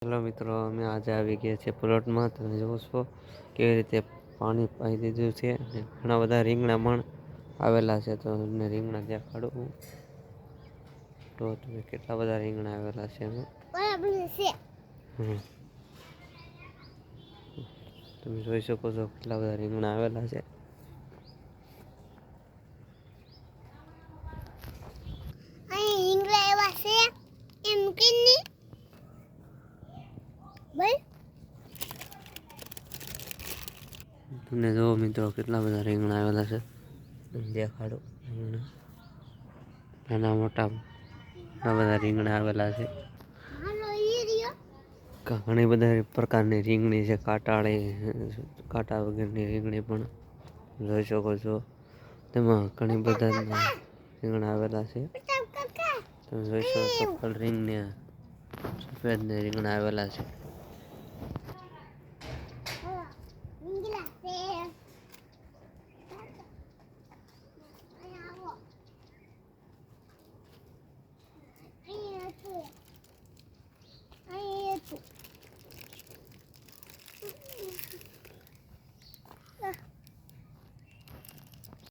Hello મિત્રો, અમે આજે આવી ગયા છીએ પ્લોટમાં. તમે જોવો છો કેવી રીતે પાણી પાઈ દીધું છે અને ઘણા બધા રીંગણા પણ આવેલા છે. તો તમને રીંગણા દેખાડું તો તમે કેટલા બધા રીંગણા આવેલા છે એમાં. તમે જોઈ શકો છો કેટલા બધા રીંગણા આવેલા છે. તમને જોવો મિત્રો કેટલા બધા રીંગણા આવેલા છે. દેખાડો રીંગણા નાના મોટા ઘણા બધા રીંગણા આવેલા છે. ઘણી બધા પ્રકારની રીંગણી છે. કાંટા વગરની રીંગણી પણ જોઈ શકો છો. તેમાં ઘણી બધા રીંગણા આવેલા છે. તમે જોઈ શકો છો રીંગણા સફેદ રીંગણા આવેલા છે.